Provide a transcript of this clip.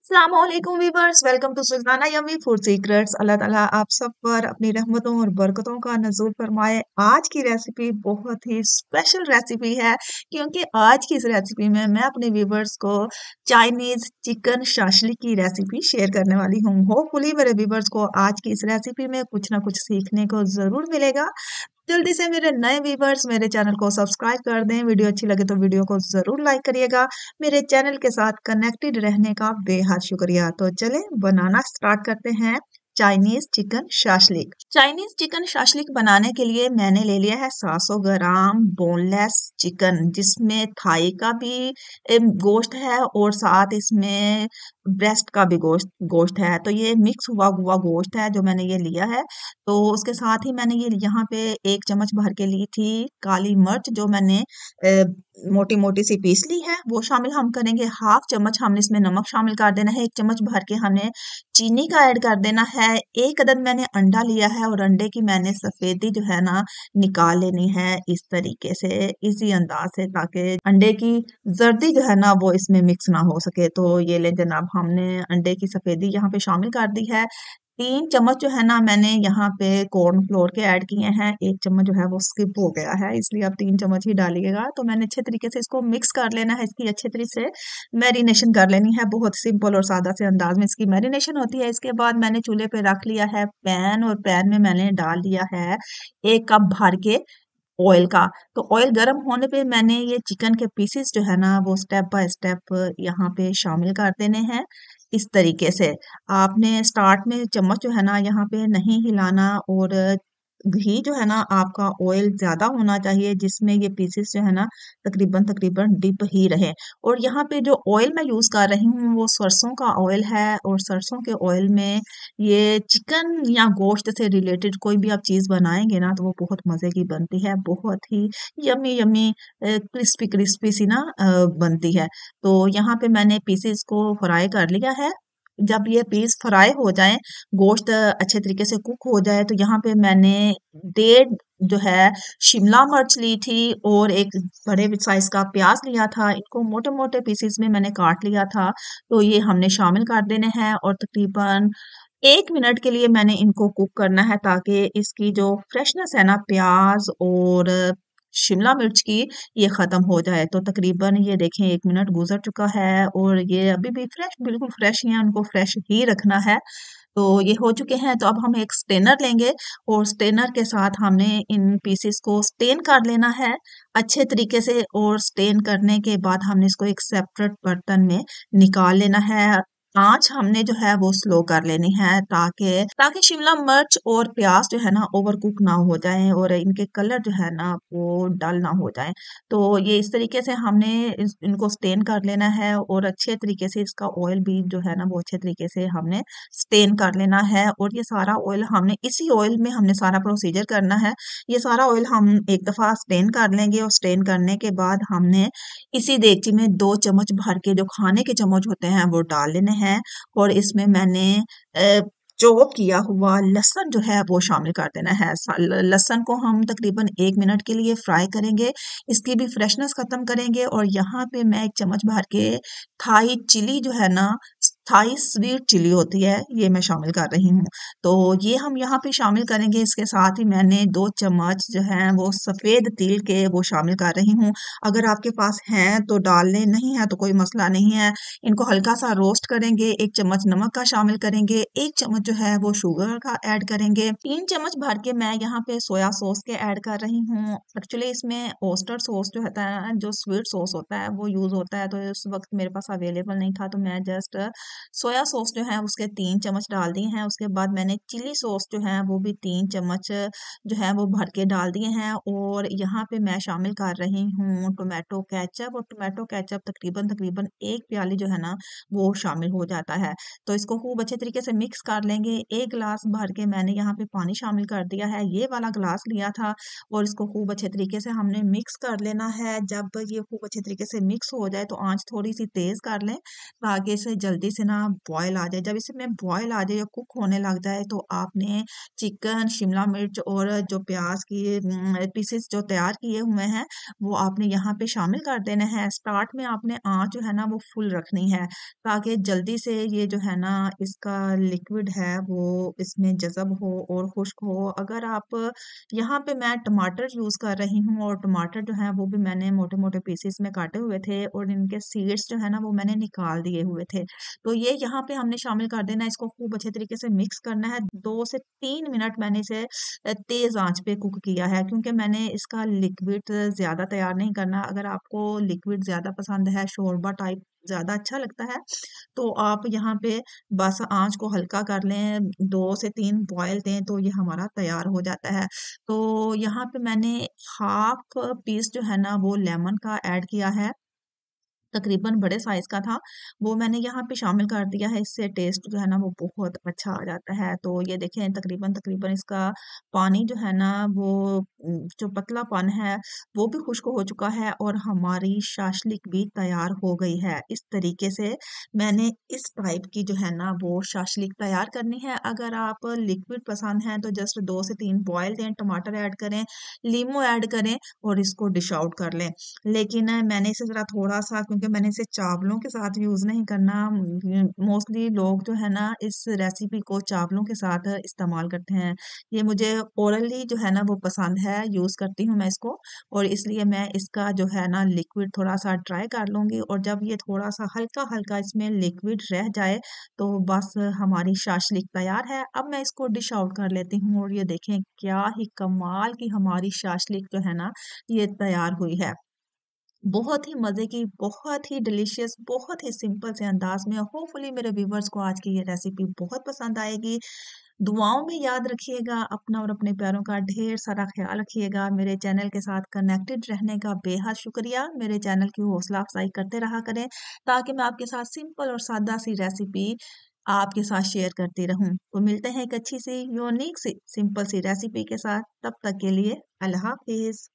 अस्सलामुअलैकुम viewers, welcome to Sultana yummy food secrets. अल्लाह ताला आप सब पर अपनी रहमतों और बरकतों का नज़ूल फरमाए। आज की रेसिपी बहुत ही स्पेशल रेसिपी है क्योंकि आज की इस रेसिपी में मैं अपने वीवर्स को चाइनीज चिकन शाशलिक की रेसिपी शेयर करने वाली हूँ। होपफुली मेरे वीवर्स को आज की इस रेसिपी में कुछ ना कुछ सीखने को जरूर मिलेगा। जल्दी से मेरे नए व्यूवर्स मेरे चैनल को सब्सक्राइब कर दें। वीडियो अच्छी लगे तो वीडियो को जरूर लाइक करिएगा। मेरे चैनल के साथ कनेक्टेड रहने का बेहद शुक्रिया। तो चलें बनाना स्टार्ट करते हैं। Chinese chicken shashlik. Chinese chicken shashlik बनाने के लिए मैंने ले लिया है 700 ग्राम बोनलेस चिकन, जिसमें थाई का भी गोश्त है और साथ इसमें ब्रेस्ट का भी गोश्त है। तो ये मिक्स हुआ हुआ गोश्त है जो मैंने ये लिया है। तो उसके साथ ही मैंने ये यहाँ पे 1 चम्मच भर के ली थी काली मिर्च, जो मैंने मोटी मोटी सी पीस ली है, वो शामिल हम करेंगे। 1/2 चम्मच हमने इसमें नमक शामिल कर देना है। 1 चम्मच भर के हमने चीनी का ऐड कर देना है। 1 अदद मैंने अंडा लिया है और अंडे की मैंने सफेदी जो है ना निकाल लेनी है इस तरीके से, इसी अंदाज से, ताकि अंडे की जर्दी जो है ना वो इसमें मिक्स ना हो सके। तो ये ले जनाब, हमने अंडे की सफेदी यहाँ पे शामिल कर दी है। 3 चम्मच जो है ना मैंने यहाँ पे कॉर्न फ्लोर के ऐड किए हैं। 1 चम्मच जो है वो स्किप हो गया है, इसलिए आप 3 चम्मच ही डालिएगा। तो मैंने अच्छे तरीके से इसको मिक्स कर लेना है, इसकी अच्छे तरीके से मैरिनेशन कर लेनी है। बहुत सिंपल और सादा से अंदाज में इसकी मैरिनेशन होती है। इसके बाद मैंने चूल्हे पे रख लिया है पैन, और पैन में मैंने डाल दिया है 1 कप भर के ऑयल का। तो ऑयल गर्म होने पे मैंने ये चिकन के पीसेस जो है ना वो स्टेप बाय स्टेप यहाँ पे शामिल कर देने हैं इस तरीके से। आपने स्टार्ट में चम्मच जो है ना यहाँ पे नहीं हिलाना, और घी जो है ना आपका ऑयल ज्यादा होना चाहिए, जिसमें ये पीसेस जो है ना तकरीबन तकरीबन डिप ही रहे। और यहाँ पे जो ऑयल मैं यूज कर रही हूँ वो सरसों का ऑयल है, और सरसों के ऑयल में ये चिकन या गोश्त से रिलेटेड कोई भी आप चीज बनाएंगे ना तो वो बहुत मजे की बनती है, बहुत ही यमी यमी क्रिस्पी क्रिस्पी सी ना बनती है। तो यहाँ पे मैंने पीसेस को फ्राई कर लिया है। जब ये पीस फ्राई हो जाए, गोश्त अच्छे तरीके से कुक हो जाए, तो यहाँ पे मैंने 1.5 जो है शिमला मिर्च ली थी, और एक बड़े साइज का प्याज लिया था। इनको मोटे मोटे पीसेस में मैंने काट लिया था। तो ये हमने शामिल कर देने हैं, और तकरीबन 1 मिनट के लिए मैंने इनको कुक करना है, ताकि इसकी जो फ्रेशनेस है ना प्याज और शिमला मिर्च की, ये खत्म हो जाए। तो तकरीबन ये देखें 1 मिनट गुजर चुका है, और ये अभी भी फ्रेश, बिल्कुल फ्रेश ही है, उनको फ्रेश ही रखना है। तो ये हो चुके हैं। तो अब हम एक स्टेनर लेंगे, और स्टेनर के साथ हमने इन पीसेस को स्टेन कर लेना है अच्छे तरीके से। और स्टेन करने के बाद हमने इसको एक सेपरेट बर्तन में निकाल लेना है। आंच हमने जो है वो स्लो कर लेनी है, ताकि ताकि शिमला मिर्च और प्याज जो है ना ओवर कुक ना हो जाए, और इनके कलर जो है ना वो डल ना हो जाए। तो ये इस तरीके से हमने इनको स्टेन कर लेना है, और अच्छे तरीके से इसका ऑयल भी जो है ना वो अच्छे तरीके से हमने स्टेन कर लेना है। और ये सारा ऑयल हमने इसी ऑयल में हमने सारा प्रोसीजर करना है। ये सारा ऑयल हम एक दफा स्टेन कर लेंगे, और स्टेन करने के बाद हमने इसी देगची में 2 चम्मच भर के जो खाने के चम्मच होते हैं वो डाल लेने हैं। और इसमें मैंने चॉप किया हुआ लहसुन जो है वो शामिल कर देना है। लहसुन को हम तकरीबन 1 मिनट के लिए फ्राई करेंगे, इसकी भी फ्रेशनेस खत्म करेंगे। और यहाँ पे मैं 1 चम्मच भर के थाई चिली जो है ना, थाई स्वीट चिली होती है, ये मैं शामिल कर रही हूँ। तो ये हम यहाँ पे शामिल करेंगे। इसके साथ ही मैंने 2 चम्मच जो है वो सफेद तिल के वो शामिल कर रही हूँ। अगर आपके पास हैं तो डाल लें, नहीं है तो कोई मसला नहीं है। इनको हल्का सा रोस्ट करेंगे। 1 चम्मच नमक का शामिल करेंगे। 1 चम्मच जो है वो शुगर का ऐड करेंगे। 3 चम्मच भर के मैं यहाँ पे सोया सॉस के ऐड कर रही हूँ। एक्चुअली इसमें ओस्टर सॉस जो होता है, जो स्वीट सॉस होता है, वो यूज होता है। तो उस वक्त मेरे पास अवेलेबल नहीं था, तो मैं जस्ट सोया सॉस जो है उसके 3 चम्मच डाल दिए हैं। उसके बाद मैंने चिली सॉस जो है वो भी 3 चम्मच जो है वो भर के डाल दिए हैं। और यहाँ पे मैं शामिल कर रही हूँ टोमेटो केचप, और टोमेटो केचप तकरीबन तकरीबन 1 प्याली जो है ना वो शामिल हो जाता है। तो इसको खूब अच्छे तरीके से मिक्स कर लेंगे। 1 गिलास भर के मैंने यहाँ पे पानी शामिल कर दिया है, ये वाला गिलास लिया था। और इसको खूब अच्छे तरीके से हमने मिक्स कर लेना है। जब ये खूब अच्छे तरीके से मिक्स हो जाए तो आंच थोड़ी सी तेज कर लें, ताकि इसे जल्दी से से ना बॉयल आ जाए। जब इसमें बॉयल आ जाए या कुक होने लग जाए तो आपने चिकन, शिमला मिर्च और जो प्याज की पीसेस जो तैयार किए हुए हैं वो आपने यहाँ पे शामिल कर देने हैं। स्टार्ट में आपने आँच जो है ना वो फुल रखनी है ताकि जल्दी से ये जो है ना इसका लिक्विड है वो इसमें जज़ब हो और खुश्क हो। अगर आप यहाँ पे मैं टमाटर यूज़ कर रही हूँ और टमाटर जो है वो भी मैंने मोटे-मोटे पीसेस में काटे हुए थे और इनके सीड्स जो है ना वो मैंने निकाल दिए हुए थे। तो ये यहाँ पे हमने शामिल कर देना है, इसको खूब अच्छे तरीके से मिक्स करना है। 2 से 3 मिनट मैंने इसे तेज़ आँच पे कुक किया है क्योंकि मैंने इसका लिक्विड ज़्यादा तैयार नहीं करना। अगर आपको लिक्विड ज़्यादा पसंद है, शोरबा टाइप ज़्यादा अच्छा लगता है, तो आप यहाँ पे बस आँच को हल्का कर लें, 2 से 3 बॉयल दें तो ये हमारा तैयार हो जाता है। तो यहाँ पे मैंने हाफ़ पीस जो है ना वो लेमन का ऐड किया है, तकरीबन बड़े साइज़ का था, वो मैंने यहाँ पे शामिल कर दिया है, इससे टेस्ट जो है ना वो बहुत अच्छा आ जाता है। तो ये देखें तकरीबन इसका पानी जो है ना वो जो पतलापन है वो भी खुश्क हो चुका है और हमारी शाशलिक भी तैयार हो गई है। इस तरीके से मैंने इस टाइप की जो है ना वो शाशलिक तैयार करनी है। अगर आप लिक्विड पसंद है तो जस्ट 2 से 3 बॉयल दें, टमाटर ऐड करें, लीमू ऐड करें और इसको डिश आउट कर लें। लेकिन मैंने इसे ज़रा थोड़ा-सा क्योंकि मैंने इसे चावलों के साथ यूज़ नहीं करना मोस्टली लोग जो है ना इस रेसिपी को चावलों के साथ इस्तेमाल करते हैं। ये मुझे ओरली जो है ना वो पसंद है, यूज़ करती हूँ मैं इसको और इसलिए मैं इसका जो है ना लिक्विड थोड़ा-सा ट्राई कर लूँगी और जब ये थोड़ा-सा हल्का-हल्का इसमें लिक्विड रह जाए, तो बस हमारी शाशलिक तैयार है। अब मैं इसको डिश आउट कर लेती हूँ और ये देखें क्या ही कमाल की हमारी शाशलिक जो है ना ये तैयार हुई है। बहुत ही मज़े की, बहुत ही डिलीशियस, बहुत ही सिंपल से अंदाज़ में होपफुली मेरे व्यूअर्स को आज की ये रेसिपी बहुत पसंद आएगी। दुआओं में याद रखिएगा अपना और अपने प्यारों का ढेर सारा ख़्याल रखिएगा। मेरे चैनल के साथ कनेक्टेड रहने का बेहद शुक्रिया। मेरे चैनल की हौसला अफ़ज़ाई करते रहा करें ताकि मैं आपके साथ सिंपल और सादा सी रेसिपी आपके साथ शेयर करती रहूँ। तो मिलते हैं एक अच्छी सी, यूनिक सी, सिंपल सी रेसिपी के साथ। तब तक के लिए अल्लाह हाफ़िज़।